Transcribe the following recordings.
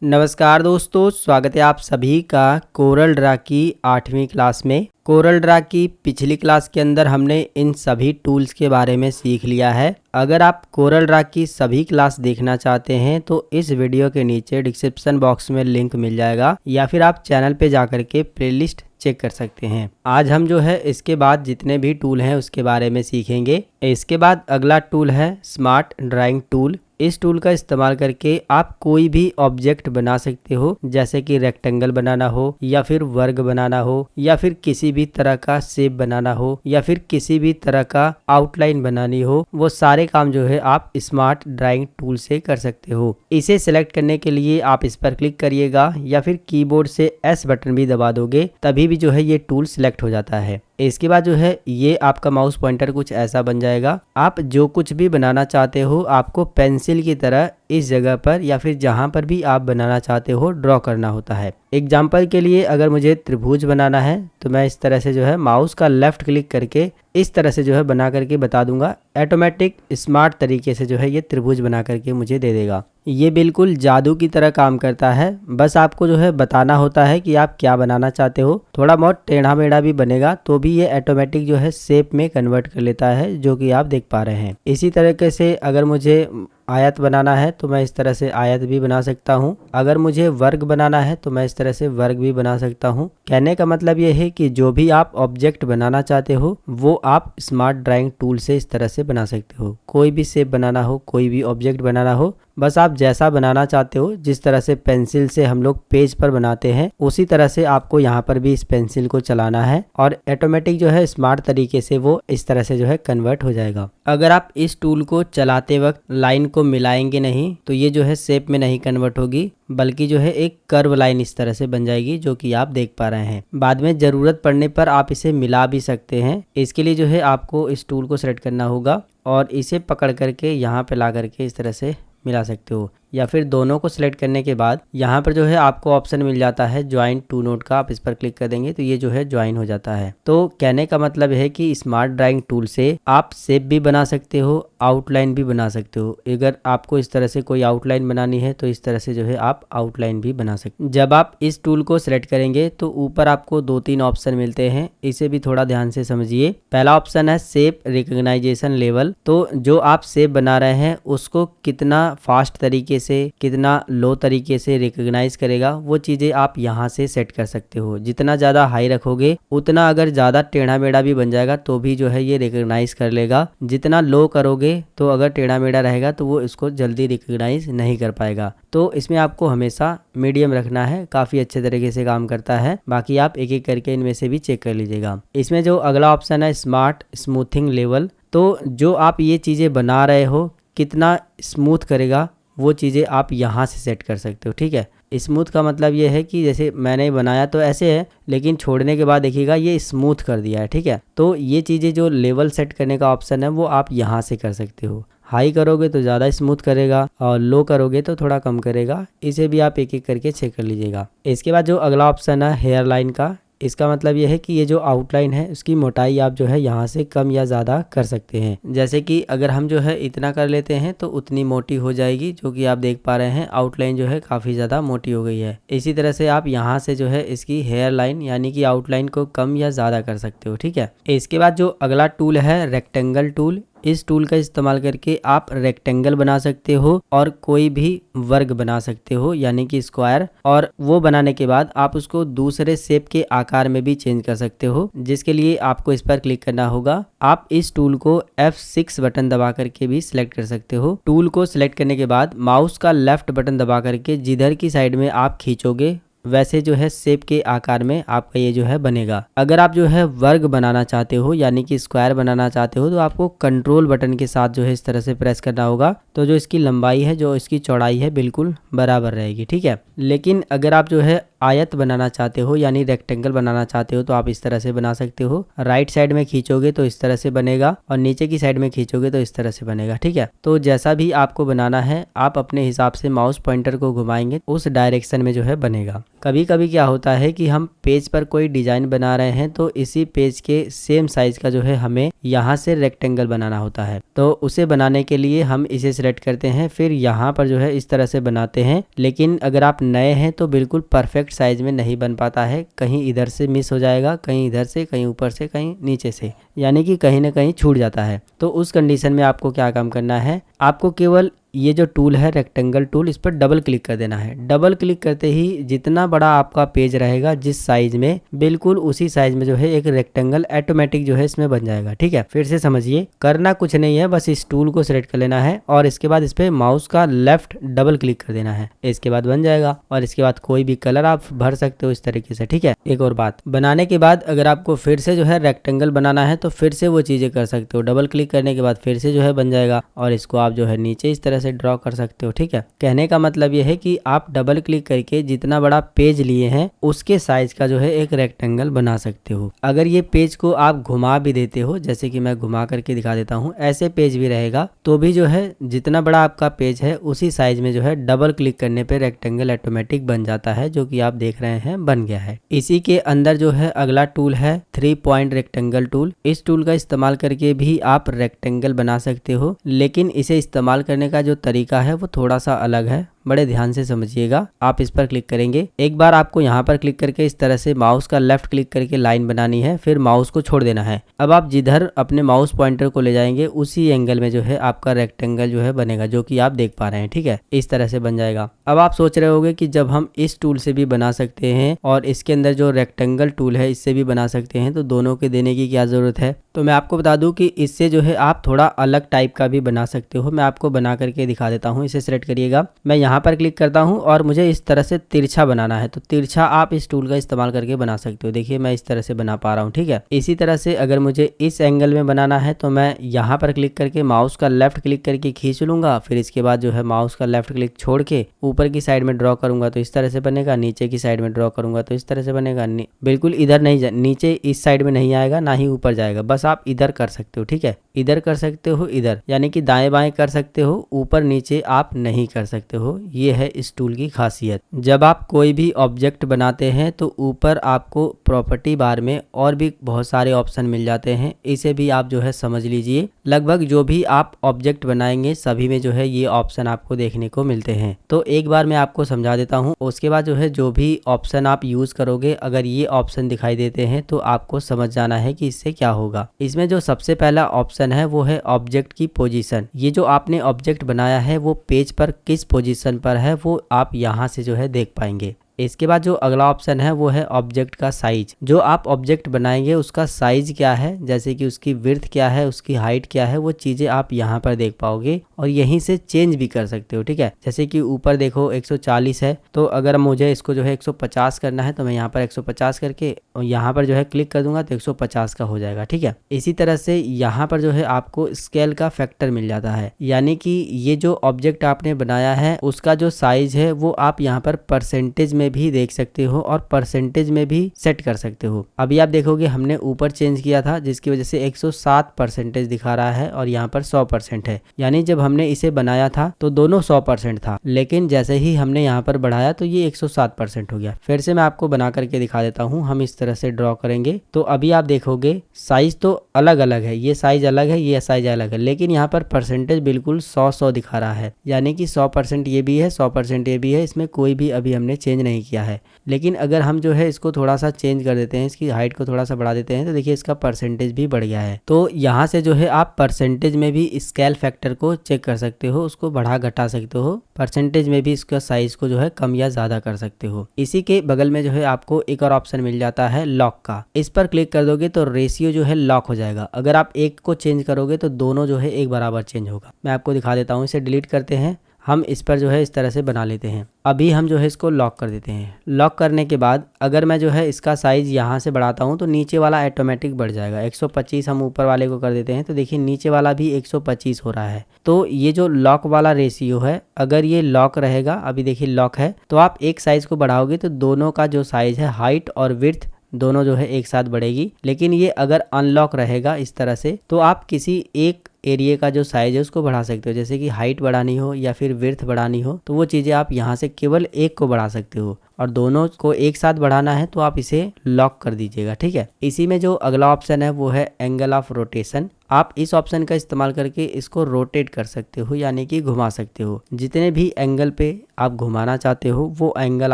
नमस्कार दोस्तों, स्वागत है आप सभी का कोरल ड्रा की 8वीं क्लास में। कोरल ड्रा की पिछली क्लास के अंदर हमने इन सभी टूल्स के बारे में सीख लिया है। अगर आप कोरल ड्रा की सभी क्लास देखना चाहते हैं तो इस वीडियो के नीचे डिस्क्रिप्शन बॉक्स में लिंक मिल जाएगा या फिर आप चैनल पे जाकर के प्लेलिस्ट चेक कर सकते हैं। आज हम जो है इसके बाद जितने भी टूल हैं उसके बारे में सीखेंगे। इसके बाद अगला टूल है स्मार्ट ड्राइंग टूल। इस टूल का इस्तेमाल करके आप कोई भी ऑब्जेक्ट बना सकते हो, जैसे कि रेक्टेंगल बनाना हो या फिर वर्ग बनाना हो या फिर किसी भी तरह का शेप बनाना हो या फिर किसी भी तरह का आउटलाइन बनानी हो। वो सारे काम जो है आप स्मार्ट ड्राइंग टूल से कर सकते हो। इसे सिलेक्ट करने के लिए आप इस पर क्लिक करिएगा या फिर कीबोर्ड से एस बटन भी दबा दोगे, तभी भी जो है ये टूल सिलेक्ट हो जाता है। इसके बाद जो है ये आपका माउस पॉइंटर कुछ ऐसा बन जाएगा। आप जो कुछ भी बनाना चाहते हो आपको पेंसिल की तरह इस जगह पर या फिर जहां पर भी आप बनाना चाहते हो ड्रॉ करना होता है। एग्जाम्पल के लिए अगर मुझे त्रिभुज बनाना है तो मैं इस तरह से जो है माउस का लेफ्ट क्लिक करके इस तरह से जो है बना करके बता दूंगा। ऑटोमेटिक स्मार्ट तरीके से जो है ये त्रिभुज बना करके मुझे दे देगा। ये बिल्कुल जादू की तरह काम करता है। बस आपको जो है बताना होता है कि आप क्या बनाना चाहते हो। थोड़ा बहुत टेढ़ा मेढ़ा भी बनेगा तो भी ये ऑटोमेटिक जो है शेप में कन्वर्ट कर लेता है, जो कि आप देख पा रहे हैं। इसी तरीके से अगर मुझे आयत बनाना है तो मैं इस तरह से आयत भी बना सकता हूँ। अगर मुझे वर्ग बनाना है तो मैं इस तरह से वर्ग भी बना सकता हूँ। कहने का मतलब ये है कि जो भी आप ऑब्जेक्ट बनाना चाहते हो वो आप स्मार्ट ड्राइंग टूल से इस तरह से बना सकते हो। कोई भी शेप बनाना हो, कोई भी ऑब्जेक्ट बनाना हो, बस आप जैसा बनाना चाहते हो, जिस तरह से पेंसिल से हम लोग पेज पर बनाते हैं उसी तरह से आपको यहाँ पर भी इस पेंसिल को चलाना है और ऑटोमेटिक जो है स्मार्ट तरीके से वो इस तरह से जो है कन्वर्ट हो जाएगा। अगर आप इस टूल को चलाते वक्त लाइन को मिलाएंगे नहीं तो ये जो है शेप में नहीं कन्वर्ट होगी, बल्कि जो है एक कर्व लाइन इस तरह से बन जाएगी, जो कि आप देख पा रहे हैं। बाद में जरूरत पड़ने पर आप इसे मिला भी सकते हैं। इसके लिए जो है आपको इस टूल को सेलेक्ट करना होगा और इसे पकड़ करके यहाँ पे ला करके इस तरह से मिला सकते हो, या फिर दोनों को सिलेक्ट करने के बाद यहाँ पर जो है आपको ऑप्शन मिल जाता है ज्वाइन टू नोड का। आप इस पर क्लिक कर देंगे तो ये जो है ज्वाइन हो जाता है। तो कहने का मतलब है कि स्मार्ट ड्राइंग टूल से आप शेप भी बना सकते हो, आउटलाइन भी बना सकते हो। अगर आपको इस तरह से कोई आउटलाइन बनानी है तो इस तरह से जो है आप आउटलाइन भी बना सकते हो। जब आप इस टूल को सिलेक्ट करेंगे तो ऊपर आपको 2-3 ऑप्शन मिलते हैं, इसे भी थोड़ा ध्यान से समझिए। पहला ऑप्शन है शेप रिकॉग्नाइजेशन लेवल। तो जो आप शेप बना रहे हैं उसको कितना फास्ट तरीके से, कितना लो तरीके से रिकॉग्नाइज करेगा, वो चीजें आप यहाँ से सेट कर सकते हो। जितना ज्यादा हाई रखोगे उतना अगर ज्यादा टेढ़ा मेढ़ा भी बन जाएगा तो भी जो है ये रिकॉग्नाइज कर लेगा। जितना लो करोगे तो अगर टेढ़ा मेढ़ा रहेगा तो वो इसको जल्दी रिकॉग्नाइज नहीं कर पाएगा। तो इसमें आपको हमेशा मीडियम रखना है, काफी अच्छे तरीके से काम करता है। बाकी आप एक एक करके इनमें से भी चेक कर लीजिएगा। इसमें जो अगला ऑप्शन है स्मार्ट स्मूथिंग लेवल, तो जो आप ये चीजें बना रहे हो कितना स्मूथ करेगा वो चीज़ें आप यहाँ से सेट कर सकते हो। ठीक है, स्मूथ का मतलब ये है कि जैसे मैंने बनाया तो ऐसे है, लेकिन छोड़ने के बाद देखिएगा ये स्मूथ कर दिया है। ठीक है, तो ये चीज़ें जो लेवल सेट करने का ऑप्शन है वो आप यहाँ से कर सकते हो। हाई करोगे तो ज़्यादा स्मूथ करेगा और लो करोगे तो थोड़ा कम करेगा। इसे भी आप एक एक करके चेक कर लीजिएगा। इसके बाद जो अगला ऑप्शन है हेयर लाइन का, इसका मतलब यह है कि ये जो आउटलाइन है उसकी मोटाई आप जो है यहाँ से कम या ज़्यादा कर सकते हैं। जैसे कि अगर हम जो है इतना कर लेते हैं तो उतनी मोटी हो जाएगी, जो कि आप देख पा रहे हैं आउटलाइन जो है काफ़ी ज़्यादा मोटी हो गई है। इसी तरह से आप यहाँ से जो है इसकी हेयर लाइन यानी कि आउटलाइन को कम या ज़्यादा कर सकते हो। ठीक है, इसके बाद जो अगला टूल है रेक्टेंगल टूल। इस टूल का इस्तेमाल करके आप रेक्टेंगल बना सकते हो और कोई भी वर्ग बना सकते हो यानी कि स्क्वायर, और वो बनाने के बाद आप उसको दूसरे शेप के आकार में भी चेंज कर सकते हो, जिसके लिए आपको इस पर क्लिक करना होगा। आप इस टूल को F6 बटन दबा करके भी सिलेक्ट कर सकते हो। टूल को सिलेक्ट करने के बाद माउस का लेफ्ट बटन दबा करके जिधर की साइड में आप खींचोगे वैसे जो है शेप के आकार में आपका ये जो है बनेगा। अगर आप जो है वर्ग बनाना चाहते हो यानी कि स्क्वायर बनाना चाहते हो तो आपको कंट्रोल बटन के साथ जो है इस तरह से प्रेस करना होगा, तो जो इसकी लंबाई है, जो इसकी चौड़ाई है, बिल्कुल बराबर रहेगी। ठीक है, लेकिन अगर आप जो है आयत बनाना चाहते हो यानी रेक्टेंगल बनाना चाहते हो तो आप इस तरह से बना सकते हो। राइट साइड में खींचोगे तो इस तरह से बनेगा और नीचे की साइड में खींचोगे तो इस तरह से बनेगा। ठीक है, तो जैसा भी आपको बनाना है आप अपने हिसाब से माउस पॉइंटर को घुमाएंगे उस डायरेक्शन में जो है बनेगा। कभी कभी क्या होता है कि हम पेज पर कोई डिजाइन बना रहे हैं तो इसी पेज के सेम साइज का जो है हमें यहाँ से रेक्टेंगल बनाना होता है। तो उसे बनाने के लिए हम इसे सिलेक्ट करते हैं, फिर यहाँ पर जो है इस तरह से बनाते हैं। लेकिन अगर आप नए हैं तो बिल्कुल परफेक्ट साइज में नहीं बन पाता है, कहीं इधर से मिस हो जाएगा, कहीं इधर से, कहीं ऊपर से, कहीं नीचे से, यानी कि कहीं ना कहीं छूट जाता है। तो उस कंडीशन में आपको क्या काम करना है, आपको केवल ये जो टूल है रेक्टेंगल टूल, इस पर डबल क्लिक कर देना है। डबल क्लिक करते ही जितना बड़ा आपका पेज रहेगा जिस साइज में, बिल्कुल उसी साइज में जो है एक रेक्टेंगल ऑटोमेटिक जो है इसमें बन जाएगा। ठीक है, फिर से समझिए, करना कुछ नहीं है, बस इस टूल को सिलेक्ट कर लेना है और इसके बाद इस पे माउस का लेफ्ट डबल क्लिक कर देना है। इसके बाद बन जाएगा और इसके बाद कोई भी कलर आप भर सकते हो इस तरीके से। ठीक है, एक और बात, बनाने के बाद अगर आपको फिर से जो है रेक्टेंगल बनाना है तो फिर से वो चीजें कर सकते हो। डबल क्लिक करने के बाद फिर से जो है बन जाएगा और इसको आप जो है नीचे इस तरह से ड्रॉ कर सकते हो। ठीक है, कहने का मतलब ये है कि आप डबल क्लिक करके जितना बड़ा पेज लिए हैं उसके साइज का जो है एक रेक्टेंगल बना सकते हो। अगर ये पेज को आप घुमा भी देते हो, जैसे कि मैं घुमा करके दिखा देता हूँ, ऐसे पेज भी रहेगा तो भी जो है जितना बड़ा आपका पेज है उसी साइज में जो है डबल क्लिक करने पे रेक्टेंगल ऑटोमेटिक बन जाता है, जो कि आप देख रहे हैं बन गया है। इसी के अंदर जो है अगला टूल है 3 पॉइंट रेक्टेंगल टूल। इस टूल का इस्तेमाल करके भी आप रेक्टेंगल बना सकते हो, लेकिन इसे इस्तेमाल करने का जो तरीका है वो थोड़ा सा अलग है, बड़े ध्यान से समझिएगा। आप इस पर क्लिक करेंगे, एक बार आपको यहाँ पर क्लिक करके इस तरह से माउस का लेफ्ट क्लिक करके लाइन बनानी है, फिर माउस को छोड़ देना है। अब आप जिधर अपने माउस पॉइंटर को ले जाएंगे उसी एंगल में जो है आपका रेक्टेंगल जो है बनेगा, जो कि आप देख पा रहे हैं। ठीक है, इस तरह से बन जाएगा। अब आप सोच रहे होंगे कि जब हम इस टूल से भी बना सकते हैं और इसके अंदर जो रेक्टेंगल टूल है इससे भी बना सकते हैं, तो दोनों के देने की क्या जरूरत है। तो मैं आपको बता दूं कि इससे जो है आप थोड़ा अलग टाइप का भी बना सकते हो। मैं आपको बना करके दिखा देता हूँ। इसे सिलेक्ट करिएगा, मैं यहाँ पर क्लिक करता हूँ और मुझे इस तरह से तिरछा बनाना है, तो तिरछा आप इस टूल का इस्तेमाल करके बना सकते हो। देखिए मैं इस तरह से बना पा रहा हूँ। ठीक है, इसी तरह से अगर मुझे इस एंगल में बनाना है तो मैं यहाँ पर क्लिक करके माउस का लेफ्ट क्लिक करके खींच लूंगा, फिर इसके बाद जो है माउस का लेफ्ट क्लिक छोड़ के ऊपर की साइड में ड्रॉ करूंगा तो इस तरह से बनेगा, नीचे की साइड में ड्रॉ करूंगा तो इस तरह से बनेगा। बिल्कुल इधर नहीं, नीचे इस साइड में नहीं आएगा, ना ही ऊपर जाएगा, बस आप इधर कर सकते हो। ठीक है, इधर कर सकते हो, इधर, यानी कि दाएं बाएं कर सकते हो, ऊपर नीचे आप नहीं कर सकते हो। ये है इस टूल की खासियत। जब आप कोई भी ऑब्जेक्ट बनाते हैं तो ऊपर आपको प्रॉपर्टी बार में और भी बहुत सारे ऑप्शन मिल जाते हैं, इसे भी आप जो है समझ लीजिए। लगभग जो भी आप ऑब्जेक्ट बनाएंगे सभी में जो है ये ऑप्शन आपको देखने को मिलते हैं। तो एक बार मैं आपको समझा देता हूँ, उसके बाद जो है जो भी ऑप्शन आप यूज करोगे, अगर ये ऑप्शन दिखाई देते हैं तो आपको समझ जाना है कि इससे क्या होगा। इसमें जो सबसे पहला ऑप्शन है वो है ऑब्जेक्ट की पोजीशन। ये जो आपने ऑब्जेक्ट बनाया है वो पेज पर किस पोजीशन पर है वो आप यहाँ से जो है देख पाएंगे। इसके बाद जो अगला ऑप्शन है वो है ऑब्जेक्ट का साइज। जो आप ऑब्जेक्ट बनाएंगे उसका साइज क्या है, जैसे कि उसकी विड्थ क्या है, उसकी हाइट क्या है, वो चीजें आप यहाँ पर देख पाओगे और यहीं से चेंज भी कर सकते हो। ठीक है, जैसे कि ऊपर देखो 140 है, तो अगर मुझे इसको जो है 150 करना है तो मैं यहाँ पर 150 करके और यहाँ पर जो है क्लिक कर दूंगा तो 150 का हो जाएगा। ठीक है, इसी तरह से यहाँ पर जो है आपको स्केल का फैक्टर मिल जाता है, यानी कि ये जो ऑब्जेक्ट आपने बनाया है उसका जो साइज है वो आप यहाँ पर परसेंटेज में भी देख सकते हो और परसेंटेज में भी सेट कर सकते हो। अभी आप देखोगे हमने ऊपर चेंज किया था जिसकी वजह से 107% दिखा रहा है और यहाँ पर 100% है, यानी जब हमने इसे बनाया था तो दोनों 100% था, लेकिन जैसे ही हमने यहाँ पर बढ़ाया तो ये 107% हो गया। फिर से मैं आपको बना करके दिखा देता हूँ। हम इस तरह से ड्रॉ करेंगे तो अभी आप देखोगे साइज तो अलग अलग है, ये साइज अलग है, ये साइज अलग है, लेकिन यहाँ पर परसेंटेज बिल्कुल 100 दिखा रहा है, यानी कि 100% ये भी है, 100% ये भी है, इसमें कोई भी अभी हमने चेंज नहीं किया है। लेकिन अगर हम जो है इसको थोड़ा सा चेंज कर देते हैं, इसकी हाइट को थोड़ा सा बढ़ा देते हैं तो देखिए इसका परसेंटेज भी बढ़ गया है। तो यहाँ से जो है आप परसेंटेज में भी स्केल फैक्टर को चेक कर सकते हो, उसको बढ़ा घटा सकते हो, परसेंटेज में भी इसका साइज को जो है कम या ज्यादा कर सकते हो। इसी के बगल में जो है आपको एक और ऑप्शन मिल जाता है लॉक का। इस पर क्लिक कर दोगे तो रेशियो जो है लॉक हो जाएगा। अगर आप एक को चेंज करोगे तो दोनों जो है एक बराबर चेंज होगा। मैं आपको दिखा देता हूँ, इसे डिलीट करते हैं, हम इस पर जो है इस तरह से बना लेते हैं। अभी हम जो है इसको लॉक कर देते हैं। लॉक करने के बाद अगर मैं जो है इसका साइज यहाँ से बढ़ाता हूँ तो नीचे वाला ऑटोमेटिक बढ़ जाएगा। 125 हम ऊपर वाले को कर देते हैं तो देखिए नीचे वाला भी 125 हो रहा है। तो ये जो लॉक वाला रेशियो है, अगर ये लॉक रहेगा, अभी देखिए लॉक है, तो आप एक साइज को बढ़ाओगे तो दोनों का जो साइज है, हाइट और विड्थ दोनों जो है एक साथ बढ़ेगी। लेकिन ये अगर अनलॉक रहेगा इस तरह से तो आप किसी एक एरिया का जो साइज है उसको बढ़ा सकते हो, जैसे कि हाइट बढ़ानी हो या फिर विड्थ बढ़ानी हो तो वो चीज़ें आप यहाँ से केवल एक को बढ़ा सकते हो, और दोनों को एक साथ बढ़ाना है तो आप इसे लॉक कर दीजिएगा। ठीक है, इसी में जो अगला ऑप्शन है वो है एंगल ऑफ रोटेशन। आप इस ऑप्शन का इस्तेमाल करके इसको रोटेट कर सकते हो, यानी कि घुमा सकते हो। जितने भी एंगल पे आप घुमाना चाहते हो वो एंगल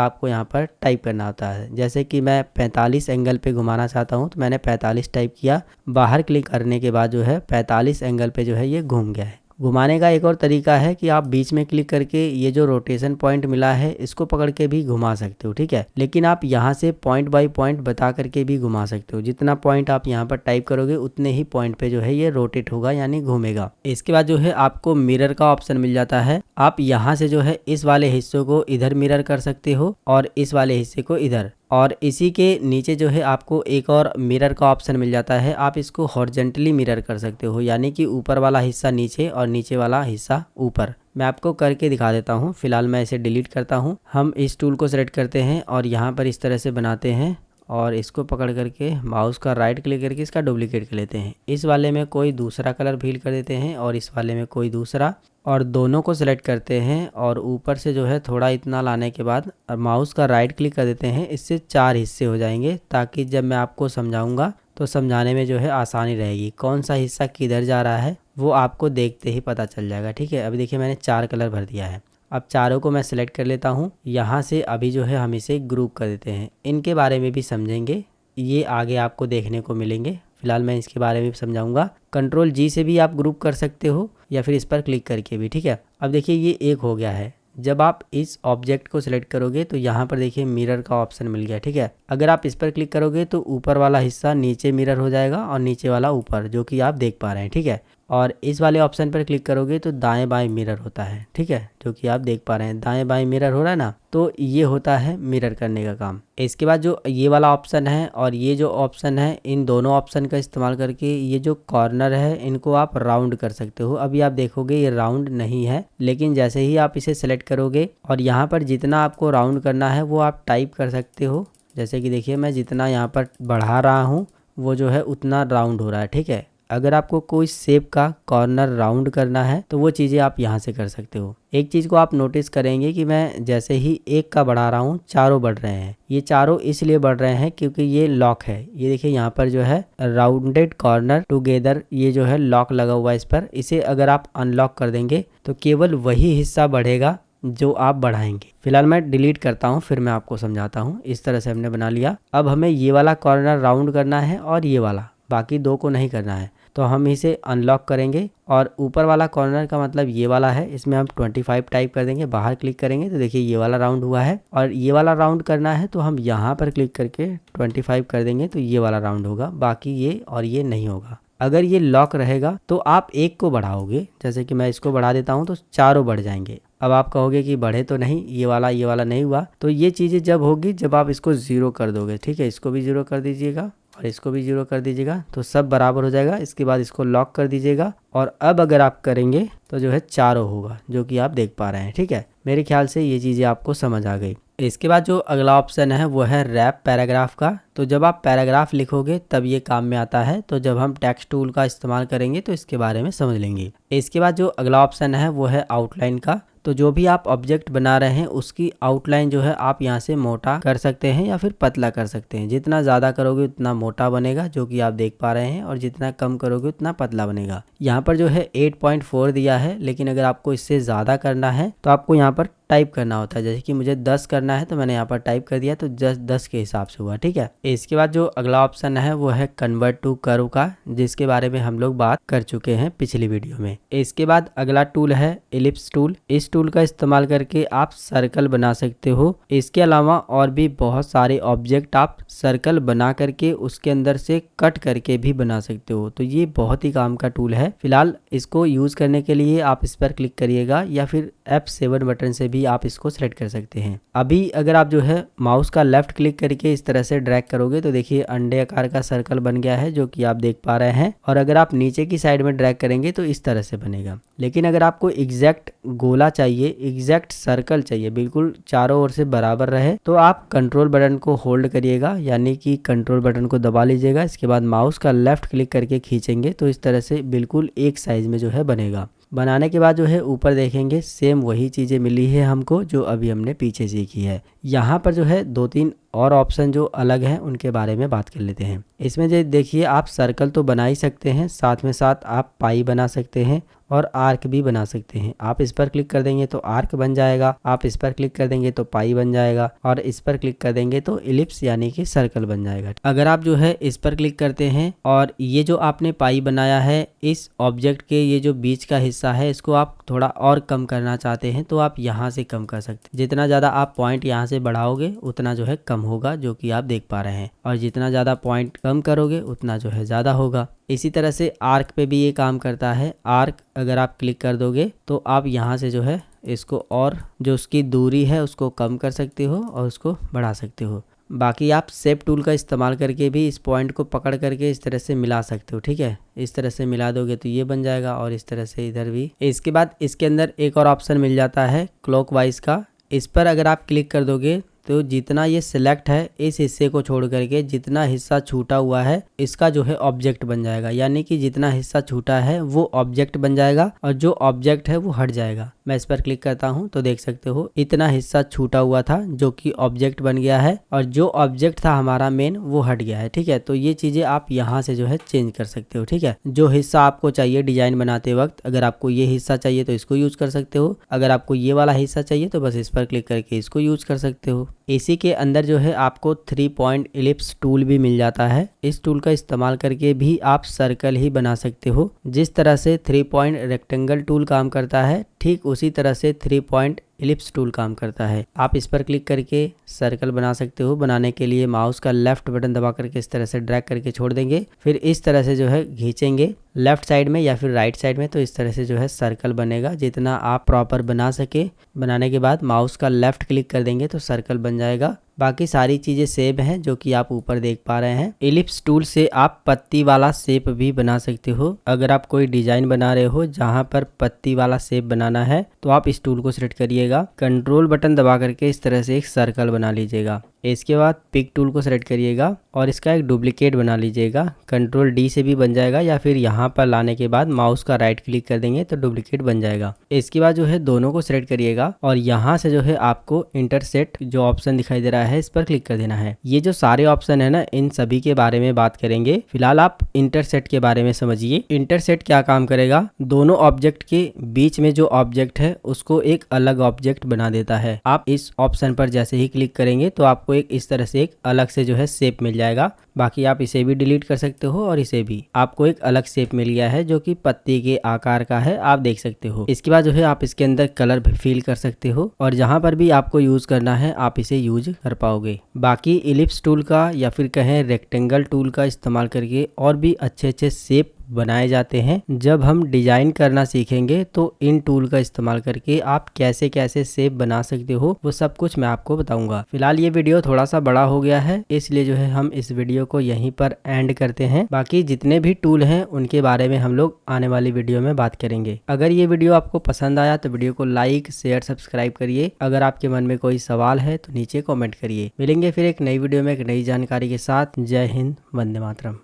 आपको यहाँ पर टाइप करना होता है। जैसे कि मैं 45 एंगल पे घुमाना चाहता हूँ तो मैंने 45 टाइप किया, बाहर क्लिक करने के बाद जो है 45 एंगल पे जो है ये घूम गया है। घुमाने का एक और तरीका है कि आप बीच में क्लिक करके ये जो रोटेशन पॉइंट मिला है इसको पकड़ के भी घुमा सकते हो। ठीक है, लेकिन आप यहाँ से पॉइंट बाय पॉइंट बता करके भी घुमा सकते हो। जितना पॉइंट आप यहाँ पर टाइप करोगे उतने ही पॉइंट पे जो है ये रोटेट होगा, यानी घूमेगा। इसके बाद जो है आपको मिरर का ऑप्शन मिल जाता है। आप यहाँ से जो है इस वाले हिस्से को इधर मिरर कर सकते हो और इस वाले हिस्से को इधर, और इसी के नीचे जो है आपको एक और मिरर का ऑप्शन मिल जाता है। आप इसको हॉरिजॉन्टली मिरर कर सकते हो, यानी कि ऊपर वाला हिस्सा नीचे और नीचे वाला हिस्सा ऊपर। मैं आपको करके दिखा देता हूँ। फिलहाल मैं इसे डिलीट करता हूँ। हम इस टूल को सेलेक्ट करते हैं और यहाँ पर इस तरह से बनाते हैं और इसको पकड़ करके माउस का राइट क्लिक करके इसका डुप्लीकेट कर लेते हैं। इस वाले में कोई दूसरा कलर फिल कर देते हैं और इस वाले में कोई दूसरा, और दोनों को सिलेक्ट करते हैं और ऊपर से जो है थोड़ा इतना लाने के बाद माउस का राइट क्लिक कर देते हैं। इससे 4 हिस्से हो जाएंगे, ताकि जब मैं आपको समझाऊंगा तो समझाने में जो है आसानी रहेगी। कौन सा हिस्सा किधर जा रहा है वो आपको देखते ही पता चल जाएगा। ठीक है, अभी देखिए मैंने 4 कलर भर दिया है। अब चारों को मैं सिलेक्ट कर लेता हूँ। यहाँ से अभी जो है हम इसे ग्रुप कर देते हैं। इनके बारे में भी समझेंगे, ये आगे आपको देखने को मिलेंगे। फिलहाल मैं इसके बारे में भी समझाऊंगा। कंट्रोल जी से भी आप ग्रुप कर सकते हो या फिर इस पर क्लिक करके भी। ठीक है, अब देखिए ये एक हो गया है। जब आप इस ऑब्जेक्ट को सिलेक्ट करोगे तो यहाँ पर देखिए मिरर का ऑप्शन मिल गया। ठीक है, अगर आप इस पर क्लिक करोगे तो ऊपर वाला हिस्सा नीचे मिरर हो जाएगा और नीचे वाला ऊपर, जो कि आप देख पा रहे हैं। ठीक है, और इस वाले ऑप्शन पर क्लिक करोगे तो दाएं बाएं मिरर होता है। ठीक है, जो कि आप देख पा रहे हैं दाएं बाएं मिरर हो रहा है ना, तो ये होता है मिरर करने का काम। इसके बाद जो ये वाला ऑप्शन है और ये जो ऑप्शन है, इन दोनों ऑप्शन का इस्तेमाल करके ये जो कॉर्नर है इनको आप राउंड कर सकते हो। अभी आप देखोगे ये राउंड नहीं है, लेकिन जैसे ही आप इसे सेलेक्ट करोगे और यहाँ पर जितना आपको राउंड करना है वो आप टाइप कर सकते हो। जैसे कि देखिए मैं जितना यहाँ पर बढ़ा रहा हूँ वो जो है उतना राउंड हो रहा है। ठीक है, अगर आपको कोई शेप का कॉर्नर राउंड करना है तो वो चीज़ें आप यहाँ से कर सकते हो। एक चीज़ को आप नोटिस करेंगे कि मैं जैसे ही एक का बढ़ा रहा हूँ चारों बढ़ रहे हैं। ये चारों इसलिए बढ़ रहे हैं क्योंकि ये लॉक है। ये देखिए यहाँ पर जो है राउंडेड कॉर्नर टुगेदर, ये जो है लॉक लगा हुआ है इस पर। इसे अगर आप अनलॉक कर देंगे तो केवल वही हिस्सा बढ़ेगा जो आप बढ़ाएंगे। फिलहाल मैं डिलीट करता हूँ, फिर मैं आपको समझाता हूँ। इस तरह से हमने बना लिया। अब हमें ये वाला कॉर्नर राउंड करना है और ये वाला, बाकी दो को नहीं करना है। तो हम इसे अनलॉक करेंगे और ऊपर वाला कॉर्नर का मतलब ये वाला है, इसमें हम 25 टाइप कर देंगे। बाहर क्लिक करेंगे तो देखिए ये वाला राउंड हुआ है, और ये वाला राउंड करना है तो हम यहाँ पर क्लिक करके 25 कर देंगे तो ये वाला राउंड होगा, बाकी ये और ये नहीं होगा। अगर ये लॉक रहेगा तो आप एक को बढ़ाओगे, जैसे कि मैं इसको बढ़ा देता हूँ तो चारों बढ़ जाएंगे। अब आप कहोगे कि बढ़े तो नहीं, ये वाला नहीं हुआ। तो ये चीज़ें जब होगी जब आप इसको 0 कर दोगे। ठीक है, इसको भी 0 कर दीजिएगा और इसको भी 0 कर दीजिएगा, तो सब बराबर हो जाएगा। इसके बाद इसको लॉक कर दीजिएगा और अब अगर आप करेंगे तो जो है चारों होगा, जो कि आप देख पा रहे हैं। ठीक है, मेरे ख्याल से ये चीज़ें आपको समझ आ गई। इसके बाद जो अगला ऑप्शन है वो है रैप पैराग्राफ का। तो जब आप पैराग्राफ लिखोगे तब ये काम में आता है, तो जब हम टेक्स्ट टूल का इस्तेमाल करेंगे तो इसके बारे में समझ लेंगे। इसके बाद जो अगला ऑप्शन है वो है आउटलाइन का। तो जो भी आप ऑब्जेक्ट बना रहे हैं उसकी आउटलाइन जो है आप यहाँ से मोटा कर सकते हैं या फिर पतला कर सकते हैं। जितना ज़्यादा करोगे उतना मोटा बनेगा, जो कि आप देख पा रहे हैं, और जितना कम करोगे उतना पतला बनेगा। यहाँ पर जो है 8.4 दिया है, लेकिन अगर आपको इससे ज़्यादा करना है तो आपको यहाँ पर टाइप करना होता है। जैसे कि मुझे 10 करना है तो मैंने यहाँ पर टाइप कर दिया, तो 10 के हिसाब से हुआ। ठीक है, इसके बाद जो अगला ऑप्शन है वो है कन्वर्ट टू कर्व का, जिसके बारे में हम लोग बात कर चुके हैं पिछली वीडियो में। इसके बाद अगला टूल है एलिप्स टूल। इस टूल का इस्तेमाल करके आप सर्कल बना सकते हो। इसके अलावा और भी बहुत सारे ऑब्जेक्ट आप सर्कल बना करके उसके अंदर से कट करके भी बना सकते हो। तो ये बहुत ही काम का टूल है। फिलहाल इसको यूज करने के लिए आप इस पर क्लिक करिएगा या फिर F7 बटन से भी भी आप इसको सेलेक्ट कर सकते हैं। अभी अगर आप जो है माउस का लेफ्ट क्लिक करके इस तरह से ड्रैग करोगे तो देखिए अंडे आकार का सर्कल बन गया है, जो कि आप देख पा रहे हैं। और अगर आप नीचे की साइड में ड्रैग करेंगे तो इस तरह से बनेगा। लेकिन अगर आपको एग्जैक्ट गोला चाहिए, एग्जैक्ट सर्कल चाहिए, बिल्कुल चारों ओर से बराबर रहे, तो आप कंट्रोल बटन को होल्ड करिएगा, यानी कि कंट्रोल बटन को दबा लीजिएगा। इसके बाद माउस का लेफ्ट क्लिक करके खींचेंगे तो इस तरह से बिल्कुल एक साइज में जो है बनेगा। बनाने के बाद जो है ऊपर देखेंगे सेम वही चीज़ें मिली है हमको जो अभी हमने पीछे सीखी है। यहाँ पर जो है 2-3 और ऑप्शन जो अलग हैं उनके बारे में बात कर लेते हैं। इसमें जो देखिए आप सर्कल तो बना ही सकते हैं, साथ में साथ आप पाई बना सकते हैं और आर्क भी बना सकते हैं। आप इस पर क्लिक कर देंगे तो आर्क बन जाएगा, आप इस पर क्लिक कर देंगे तो पाई बन जाएगा, और इस पर क्लिक कर देंगे तो इलिप्स यानी कि सर्कल बन जाएगा। अगर आप जो है इस पर क्लिक करते हैं और ये जो आपने पाई बनाया है, इस ऑब्जेक्ट के ये जो बीच का हिस्सा है इसको आप थोड़ा और कम करना चाहते हैं तो आप यहाँ से कम कर सकते हैं। जितना ज़्यादा आप पॉइंट यहाँ से बढ़ाओगे उतना जो है कम होगा, जो कि आप देख पा रहे हैं, और जितना ज़्यादा पॉइंट कम करोगे उतना जो है ज़्यादा होगा। इसी तरह से आर्क पे भी ये काम करता है। आर्क अगर आप क्लिक कर दोगे तो आप यहाँ से जो है इसको और जो उसकी दूरी है उसको कम कर सकते हो और उसको बढ़ा सकते हो। बाकी आप शेप टूल का इस्तेमाल करके भी इस पॉइंट को पकड़ करके इस तरह से मिला सकते हो। ठीक है, इस तरह से मिला दोगे तो ये बन जाएगा, और इस तरह से इधर भी। इसके बाद इसके अंदर एक और ऑप्शन मिल जाता है क्लॉकवाइज का। इस पर अगर आप क्लिक कर दोगे तो जितना ये सिलेक्ट है इस हिस्से को छोड़ करके जितना हिस्सा छूटा हुआ है इसका जो है ऑब्जेक्ट बन जाएगा, यानी कि जितना हिस्सा छूटा है वो ऑब्जेक्ट बन जाएगा और जो ऑब्जेक्ट है वो हट जाएगा। मैं इस पर क्लिक करता हूं तो देख सकते हो इतना हिस्सा छूटा हुआ था जो कि ऑब्जेक्ट बन गया है, और जो ऑब्जेक्ट था हमारा मेन वो हट गया है। ठीक है, तो ये चीजें आप यहाँ से जो है चेंज कर सकते हो। ठीक है, जो हिस्सा आपको चाहिए डिजाइन बनाते वक्त, अगर आपको ये हिस्सा चाहिए तो इसको यूज कर सकते हो, अगर आपको ये वाला हिस्सा चाहिए तो बस इस पर क्लिक करके इसको यूज कर सकते हो। इसी के अंदर जो है आपको 3 पॉइंट इलिप्स टूल भी मिल जाता है। इस टूल का इस्तेमाल करके भी आप सर्कल ही बना सकते हो। जिस तरह से 3 पॉइंट रेक्टेंगल टूल काम करता है, ठीक उसी तरह से 3 पॉइंट इलिप्स टूल काम करता है। आप इस पर क्लिक करके सर्कल बना सकते हो। बनाने के लिए माउस का लेफ्ट बटन दबा करके इस तरह से ड्रैग करके छोड़ देंगे, फिर इस तरह से जो है खींचेंगे लेफ्ट साइड में या फिर राइट साइड में, तो इस तरह से जो है सर्कल बनेगा जितना आप प्रॉपर बना सके। बनाने के बाद माउस का लेफ्ट क्लिक कर देंगे तो सर्कल बन जाएगा। बाकी सारी चीजें सेम हैं जो कि आप ऊपर देख पा रहे हैं। इलिप्स टूल से आप पत्ती वाला शेप भी बना सकते हो। अगर आप कोई डिजाइन बना रहे हो जहां पर पत्ती वाला शेप बनाना है तो आप इस टूल को सिलेक्ट करिएगा, कंट्रोल बटन दबा करके इस तरह से एक सर्कल बना लीजिएगा। इसके बाद पिक टूल को सिलेक्ट करिएगा और इसका एक डुप्लीकेट बना लीजिएगा। कंट्रोल डी से भी बन जाएगा, या फिर यहाँ पर लाने के बाद माउस का राइट क्लिक कर देंगे तो डुप्लीकेट बन जाएगा। इसके बाद जो है दोनों को सिलेक्ट करिएगा और यहाँ से जो है आपको इंटरसेक्ट जो ऑप्शन दिखाई दे रहा है इस पर क्लिक कर देना है। ये जो सारे ऑप्शन है ना, इन सभी के बारे में बात करेंगे। फिलहाल आप इंटरसेक्ट के बारे में समझिए। इंटरसेक्ट क्या काम करेगा, दोनों ऑब्जेक्ट के बीच में जो ऑब्जेक्ट है उसको एक अलग ऑब्जेक्ट बना देता है। आप इस ऑप्शन पर जैसे ही क्लिक करेंगे तो आपको एक इस तरह से एक अलग से जो है शेप मिल जाएगा। बाकी आप इसे भी डिलीट कर सकते हो और इसे भी। आपको एक अलग शेप मिल गया है जो कि पत्ती के आकार का है, आप देख सकते हो। इसके बाद जो है आप इसके अंदर कलर भी फिल कर सकते हो और जहां पर भी आपको यूज करना है आप इसे यूज कर पाओगे। बाकी इलिप्स टूल का या फिर कहें रेक्टेंगल टूल का इस्तेमाल करके और भी अच्छे अच्छे शेप बनाए जाते हैं। जब हम डिजाइन करना सीखेंगे तो इन टूल का इस्तेमाल करके आप कैसे कैसे शेप बना सकते हो वो सब कुछ मैं आपको बताऊंगा। फिलहाल ये वीडियो थोड़ा सा बड़ा हो गया है, इसलिए जो है हम इस वीडियो को यहीं पर एंड करते हैं। बाकी जितने भी टूल हैं उनके बारे में हम लोग आने वाली वीडियो में बात करेंगे। अगर ये वीडियो आपको पसंद आया तो वीडियो को लाइक शेयर सब्सक्राइब करिए। अगर आपके मन में कोई सवाल है तो नीचे कॉमेंट करिए। मिलेंगे फिर एक नई वीडियो में एक नई जानकारी के साथ। जय हिंद, वंदे मातरम।